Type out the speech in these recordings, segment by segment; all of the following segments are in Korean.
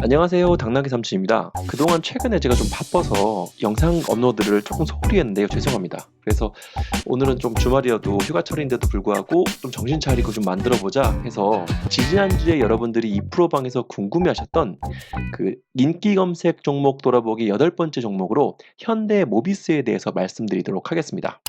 안녕하세요. 당나귀 삼촌입니다. 그동안 최근에 제가 좀 바빠서 영상 업로드를 조금 소홀히 했는데요. 죄송합니다. 그래서 오늘은 좀 주말이어도 휴가철인데도 불구하고 좀 정신 차리고 좀 만들어 보자 해서 지지난주에 여러분들이 이 프로방에서 궁금해하셨던 그 인기 검색 종목 돌아보기 8번째 종목으로 현대 모비스에 대해서 말씀드리도록 하겠습니다.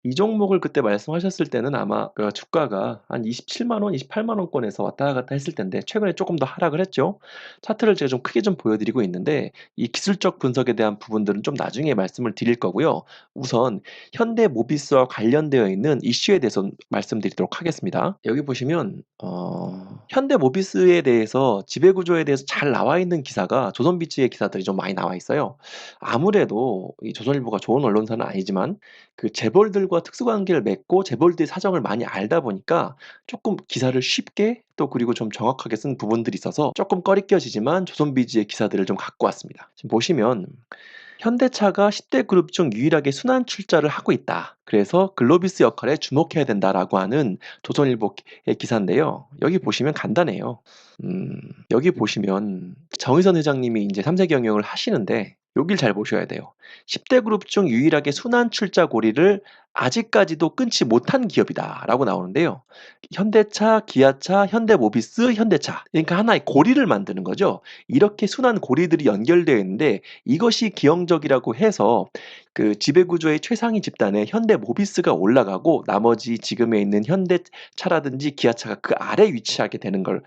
이 종목을 그때 말씀하셨을 때는 아마 그 주가가 한 27만 원, 28만 원권에서 왔다 갔다 했을 텐데 최근에 조금 더 하락을 했죠. 차트를 제가 좀 크게 좀 보여드리고 있는데 이 기술적 분석에 대한 부분들은 좀 나중에 말씀을 드릴 거고요. 우선 현대 모비스와 관련되어 있는 이슈에 대해서 말씀드리도록 하겠습니다. 여기 보시면 현대 모비스에 대해서 지배구조에 대해서 잘 나와 있는 기사가 조선비즈의 기사들이 좀 많이 나와 있어요. 아무래도 이 조선일보가 좋은 언론사는 아니지만 그 재벌들과 특수관계를 맺고 재벌들의 사정을 많이 알다 보니까 조금 기사를 쉽게 또 그리고 좀 정확하게 쓴 부분들이 있어서 조금 꺼리껴지지만 조선비즈의 기사들을 좀 갖고 왔습니다. 지금 보시면 현대차가 10대 그룹 중 유일하게 순환 출자를 하고 있다. 그래서 글로비스 역할에 주목해야 된다라고 하는 조선일보의 기사인데요. 여기 보시면 간단해요. 여기 보시면 정의선 회장님이 이제 3세 경영을 하시는데 여길 잘 보셔야 돼요. 10대 그룹 중 유일하게 순환 출자 고리를 아직까지도 끊지 못한 기업이다라고 나오는데요. 현대차, 기아차, 현대모비스, 현대차. 그러니까 하나의 고리를 만드는 거죠. 이렇게 순환 고리들이 연결되어 있는데 이것이 기형적이라고 해서 그 지배구조의 최상위 집단에 현대모비스가 올라가고 나머지 지금에 있는 현대차라든지 기아차가 그 아래 위치하게 되는 걸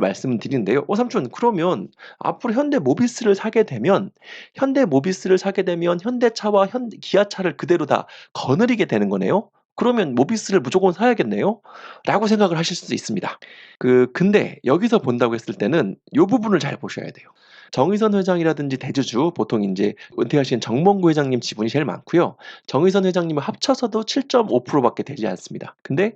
말씀드리는데요. 삼촌 그러면 앞으로 현대모비스를 사게 되면 현대차와 기아차를 그대로 다 거느리게 되는 거네요. 그러면 모비스를 무조건 사야겠네요? 라고 생각을 하실 수도 있습니다. 근데 여기서 본다고 했을 때는 요 부분을 잘 보셔야 돼요. 정의선 회장이라든지 대주주 보통 이제 은퇴하신 정몽구 회장님 지분이 제일 많고요. 정의선 회장님을 합쳐서도 7.5% 밖에 되지 않습니다. 근데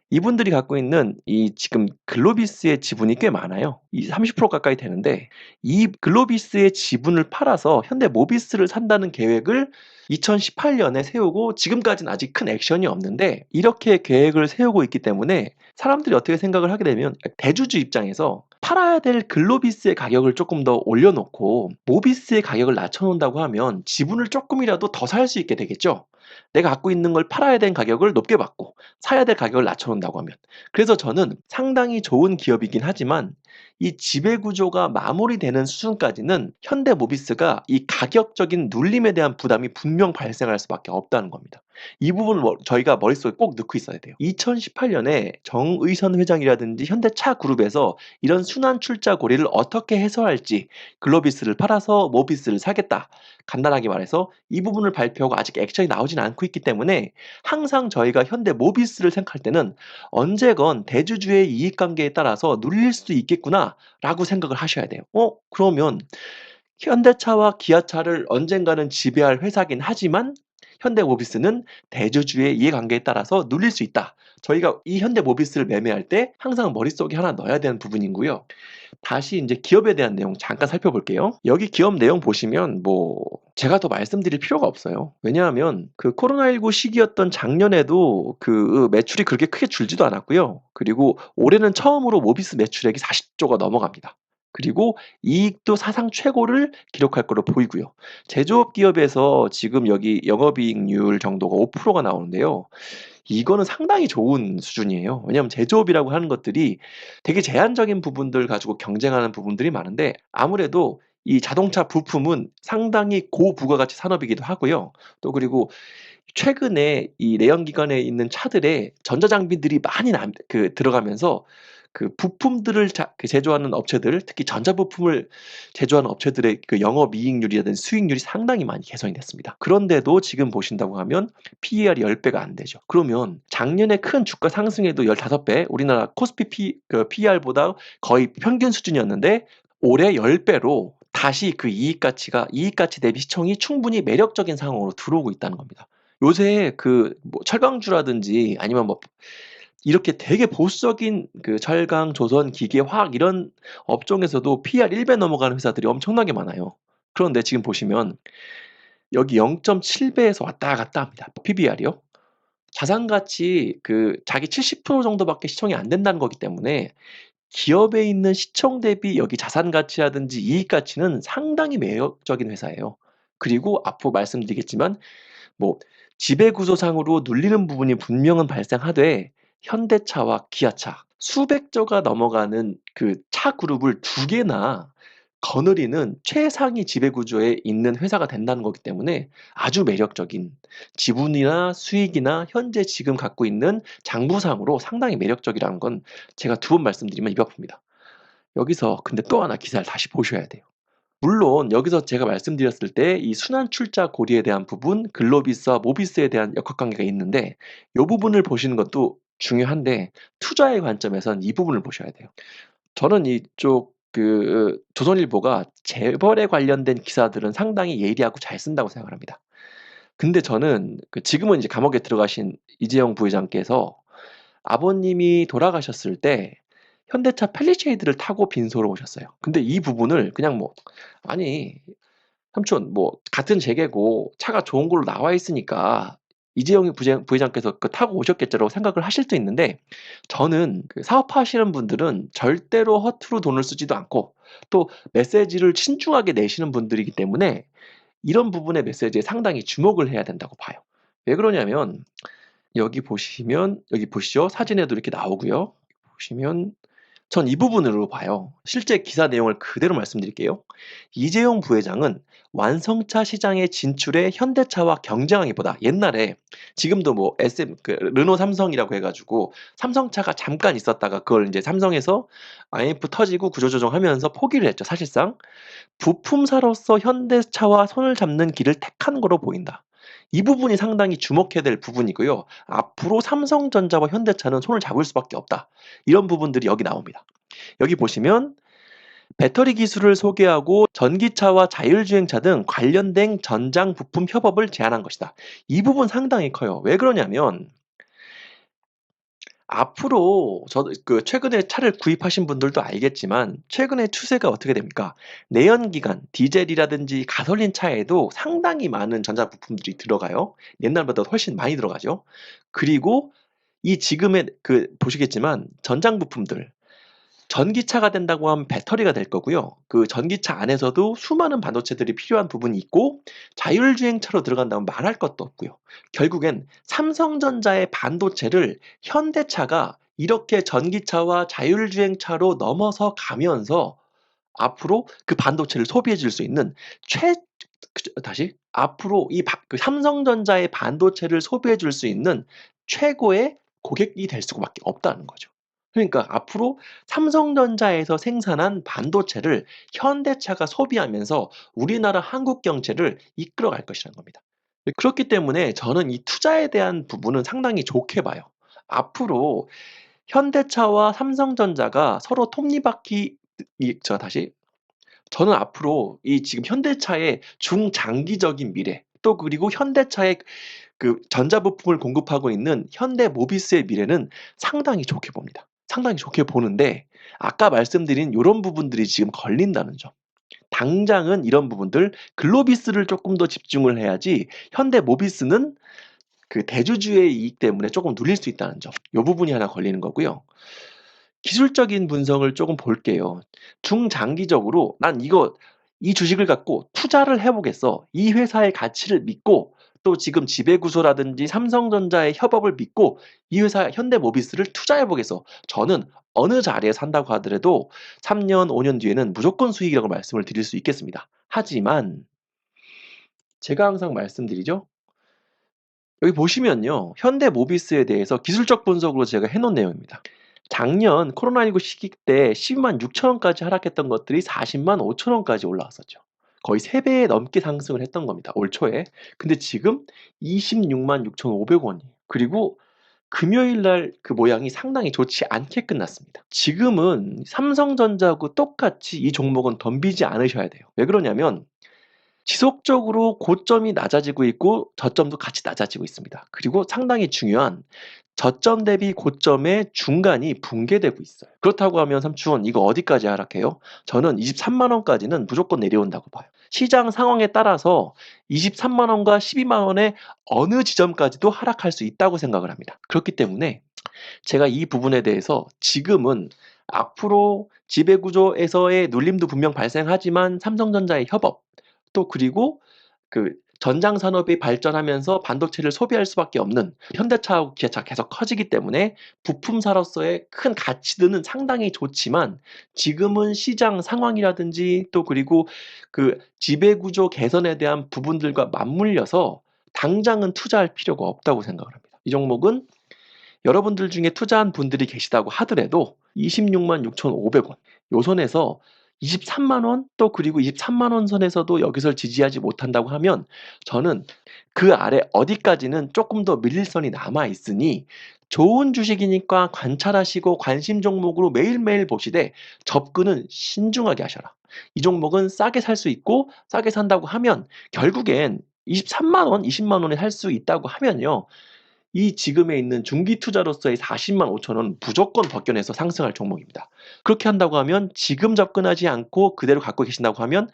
이분들이 갖고 있는 이 지금 글로비스의 지분이 꽤 많아요. 이 30% 가까이 되는데 이 글로비스의 지분을 팔아서 현대모비스를 산다는 계획을 2018년에 세우고 지금까지는 아직 큰 액션이 없는데 이렇게 계획을 세우고 있기 때문에 사람들이 어떻게 생각을 하게 되면 대주주 입장에서 팔아야 될 글로비스의 가격을 조금 더 올려놓고 모비스의 가격을 낮춰놓는다고 하면 지분을 조금이라도 더 살 수 있게 되겠죠. 내가 갖고 있는 걸 팔아야 되는 가격을 높게 받고 사야 될 가격을 낮춰놓는다고 하면. 그래서 저는 상당히 좋은 기업이긴 하지만 이 지배구조가 마무리되는 수준까지는 현대모비스가 이 가격적인 눌림에 대한 부담이 분명 발생할 수밖에 없다는 겁니다. 이 부분을 저희가 머릿속에 꼭 넣고 있어야 돼요. 2018년에 정의선 회장이라든지 현대차 그룹에서 이런 순환 출자 고리를 어떻게 해소할지 글로비스를 팔아서 모비스를 사겠다. 간단하게 말해서 이 부분을 발표하고 아직 액션이 나오진 않고 있기 때문에 항상 저희가 현대 모비스를 생각할 때는 언제건 대주주의 이익관계에 따라서 눌릴 수도 있겠구나라고 생각을 하셔야 돼요. 그러면 현대차와 기아차를 언젠가는 지배할 회사긴 하지만 현대모비스는 대주주의 이해관계에 따라서 눌릴 수 있다. 저희가 이 현대모비스를 매매할 때 항상 머릿속에 하나 넣어야 되는 부분이고요. 다시 이제 기업에 대한 내용 잠깐 살펴볼게요. 여기 기업 내용 보시면 제가 더 말씀드릴 필요가 없어요. 왜냐하면 그 코로나19 시기였던 작년에도 그 매출이 그렇게 크게 줄지도 않았고요. 그리고 올해는 처음으로 모비스 매출액이 40조가 넘어갑니다. 그리고 이익도 사상 최고를 기록할 걸로 보이고요. 제조업 기업에서 지금 여기 영업이익률 정도가 5%가 나오는데요. 이거는 상당히 좋은 수준이에요. 왜냐하면 제조업이라고 하는 것들이 되게 제한적인 부분들 가지고 경쟁하는 부분들이 많은데 아무래도 이 자동차 부품은 상당히 고부가가치 산업이기도 하고요. 또 그리고 최근에 이 내연기관에 있는 차들에 전자장비들이 많이 들어가면서 그 부품들을 제조하는 업체들, 특히 전자부품을 제조하는 업체들의 그 영업이익률이라든지 수익률이 상당히 많이 개선이 됐습니다. 그런데도 지금 보신다고 하면 PER이 10배가 안 되죠. 그러면 작년에 큰 주가 상승에도 15배, 우리나라 코스피 PER보다 거의 평균 수준이었는데 올해 10배로 다시 그 이익가치 대비 시총이 충분히 매력적인 상황으로 들어오고 있다는 겁니다. 요새 철강주라든지 아니면 이렇게 되게 보수적인 그 철강, 조선, 기계, 화학 이런 업종에서도 PR 1배 넘어가는 회사들이 엄청나게 많아요. 그런데 지금 보시면 여기 0.7배에서 왔다 갔다 합니다. PBR이요. 자산가치 자기 70% 정도밖에 시총이 안 된다는 거기 때문에 기업에 있는 시총 대비 여기 자산 가치라든지 이익 가치는 상당히 매력적인 회사예요. 그리고 앞으로 말씀드리겠지만 뭐 지배 구조상으로 눌리는 부분이 분명은 발생하되 현대차와 기아차 수백조가 넘어가는 그 차 그룹을 두 개나 거느리는 최상위 지배 구조에 있는 회사가 된다는 거기 때문에 아주 매력적인 지분이나 수익이나 현재 지금 갖고 있는 장부상으로 상당히 매력적이라는 건 제가 두 번 말씀드리면 입 아픕니다. 여기서 근데 또 하나 기사를 다시 보셔야 돼요. 물론 여기서 제가 말씀드렸을 때 이 순환 출자 고리에 대한 부분, 글로비스와 모비스에 대한 역학관계가 있는데 이 부분을 보시는 것도 중요한데 투자의 관점에선 이 부분을 보셔야 돼요. 저는 이쪽 그 조선일보가 재벌에 관련된 기사들은 상당히 예리하고 잘 쓴다고 생각을 합니다. 근데 저는 그 지금은 이제 감옥에 들어가신 이재용 부회장께서 아버님이 돌아가셨을 때 현대차 팰리세이드를 타고 빈소로 오셨어요. 근데 이 부분을 그냥 뭐 "아니 삼촌 뭐 같은 재계고 차가 좋은 걸로 나와 있으니까 이재용 부회장께서 그 타고 오셨겠죠."라고 생각을 하실 수 있는데 저는 그 사업하시는 분들은 절대로 허투루 돈을 쓰지도 않고 또 메시지를 신중하게 내시는 분들이기 때문에 이런 부분의 메시지에 상당히 주목을 해야 된다고 봐요. 왜 그러냐면 여기 보시면 여기 보시죠. 사진에도 이렇게 나오고요. 보시면 전 이 부분으로 봐요. 실제 기사 내용을 그대로 말씀드릴게요. 이재용 부회장은 완성차 시장의 진출에 현대차와 경쟁하기보다 옛날에 지금도 뭐 르노 삼성이라고 해가지고 삼성차가 잠깐 있었다가 그걸 이제 삼성에서 IMF 터지고 구조조정하면서 포기를 했죠. 사실상 부품사로서 현대차와 손을 잡는 길을 택한 거로 보인다. 이 부분이 상당히 주목해야 될 부분이고요. 앞으로 삼성전자와 현대차는 손을 잡을 수밖에 없다. 이런 부분들이 여기 나옵니다. 여기 보시면 배터리 기술을 소개하고 전기차와 자율주행차 등 관련된 전장 부품 협업을 제안한 것이다. 이 부분 상당히 커요. 왜 그러냐면 앞으로 저도 그 최근에 차를 구입하신 분들도 알겠지만 최근에 추세가 어떻게 됩니까? 내연기관, 디젤이라든지 가솔린 차에도 상당히 많은 전자 부품들이 들어가요. 옛날보다 훨씬 많이 들어가죠. 그리고 이 지금의 그 보시겠지만 전장 부품들 전기차가 된다고 하면 배터리가 될 거고요. 그 전기차 안에서도 수많은 반도체들이 필요한 부분이 있고 자율주행차로 들어간다면 말할 것도 없고요. 결국엔 삼성전자의 반도체를 현대차가 이렇게 전기차와 자율주행차로 넘어서 가면서 앞으로 그 반도체를 소비해 줄 수 있는 최 다시 앞으로 그 삼성전자의 반도체를 소비해 줄 수 있는 최고의 고객이 될 수밖에 없다는 거죠. 그러니까 앞으로 삼성전자에서 생산한 반도체를 현대차가 소비하면서 우리나라 한국 경제를 이끌어갈 것이라는 겁니다. 그렇기 때문에 저는 이 투자에 대한 부분은 상당히 좋게 봐요. 앞으로 현대차와 삼성전자가 서로 톱니바퀴 다시 저는 앞으로 이 지금 현대차의 중장기적인 미래 또 그리고 현대차의 그 전자부품을 공급하고 있는 현대모비스의 미래는 상당히 좋게 봅니다. 상당히 좋게 보는데 아까 말씀드린 요런 부분들이 지금 걸린다는 점. 당장은 이런 부분들 글로비스를 쪼끔 더 집중을 해야지 현대모비스는 그 대주주의 이익 때문에 쪼금 눌릴 수 있다는 점. 요 부분이 하나 걸리는 거고요. 기술적인 분석을 쪼금 볼게요. 중장기적으로 '난 이 주식을 갖고 투자를 해 보겠어. 이 회사의 가치를 믿고 또 지금 지배구조라든지 삼성전자의 협업을 믿고 이 회사 현대모비스를 투자해 보겠어.' 저는 어느 자리에 산다고 하더라도 3 년, 5년 뒤에는 무조건 수익이라고 말씀을 드릴 수 있겠습니다. 하지만 제가 항상 말씀드리죠. 여기 보시면요. 현대모비스에 대해서 기술적 분석으로 제가 해 놓은 내용입니다. 작년 코로나19 시기 때 1 2 6천 원까지 하락했던 것들이 4 0 5천 원까지 올라왔었죠. 거의 3배 넘게 상승을 했던 겁니다, 올 초에. 근데 지금 26 6,500 원이에요. 그리고 금요일 날 그 모양이 상당히 좋지 않게 끝났습니다. 지금은 삼성전자하고 똑같이 이 종목은 덤비지 않으셔야 돼요. 왜 그러냐면 지속적으로 고점이 낮아지고 있고 저점도 같이 낮아지고 있습니다. 그리고 상당히 중요한 저점 대비 고점의 중간이 붕괴되고 있어요. 그렇다고 하면 삼촌 이거 어디까지 하락해요? 저는 23만 원까지는 무조건 내려온다고 봐요. 시장 상황에 따라서 23만 원과 12만 원의 어느 지점까지도 하락할 수 있다고 생각을 합니다. 그렇기 때문에 제가 이 부분에 대해서 지금은 앞으로 지배구조에서의 눌림도 분명 발생하지만 삼성전자의 협업, 또 그리고 그 전장 산업이 발전하면서 반도체를 소비할 수밖에 없는 현대차하고 기아차가 계속 커지기 때문에 부품사로서의 큰 가치들은 상당히 좋지만 지금은 시장 상황이라든지 또 그리고 그 지배구조 개선에 대한 부분들과 맞물려서 당장은 투자할 필요가 없다고 생각을 합니다. 이 종목은 여러분들 중에 투자한 분들이 계시다고 하더라도 26만 6,500원 요 선에서 23만 원, 또 그리고 23만 원 선에서도 여기서 지지하지 못한다고 하면 저는 그 아래 어디까지는 조금 더 밀릴 선이 남아 있으니 좋은 주식이니까 관찰하시고 관심 종목으로 매일매일 보시되 접근은 신중하게 하셔라. 이 종목은 싸게 살 수 있고 싸게 산다고 하면 결국엔 23만 원, 20만 원에 살 수 있다고 하면요. 이 지금에 있는 중기 투자로서의 40만 5천 원 무조건 벗겨내서 상승할 종목입니다. 그렇게 한다고 하면 지금 접근하지 않고 그대로 갖고 계신다고 하면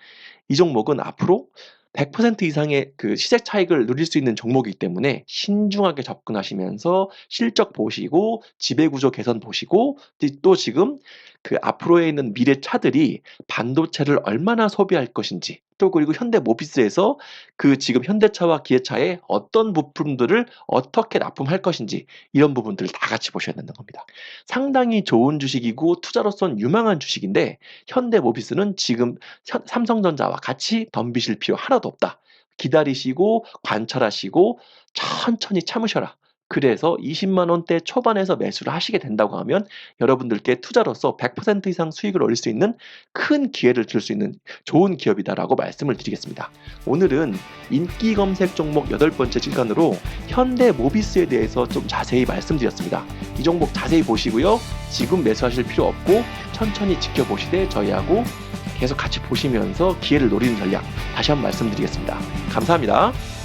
이 종목은 앞으로 100% 이상의 그 시세 차익을 누릴 수 있는 종목이기 때문에 신중하게 접근하시면서 실적 보시고 지배구조 개선 보시고 또 지금 그 앞으로에 있는 미래 차들이 반도체를 얼마나 소비할 것인지 또 그리고 현대모비스에서 그 지금 현대차와 기아차의 어떤 부품들을 어떻게 납품할 것인지 이런 부분들을 다 같이 보셔야 된다는 겁니다. 상당히 좋은 주식이고 투자로선 유망한 주식인데 현대모비스는 지금 삼성전자와 같이 덤비실 필요 하나도 없다. 기다리시고 관찰하시고 천천히 참으셔라. 그래서 20만 원대 초반에서 매수를 하시게 된다고 하면 여러분들께 투자로서 100% 이상 수익을 올릴 수 있는 큰 기회를 줄 수 있는 좋은 기업이다라고 말씀을 드리겠습니다. 오늘은 인기 검색 종목 8번째 시간으로 현대모비스에 대해서 좀 자세히 말씀드렸습니다. 이 종목 자세히 보시고요. 지금 매수하실 필요 없고 천천히 지켜보시되 저희하고 계속 같이 보시면서 기회를 노리는 전략 다시 한번 말씀드리겠습니다. 감사합니다.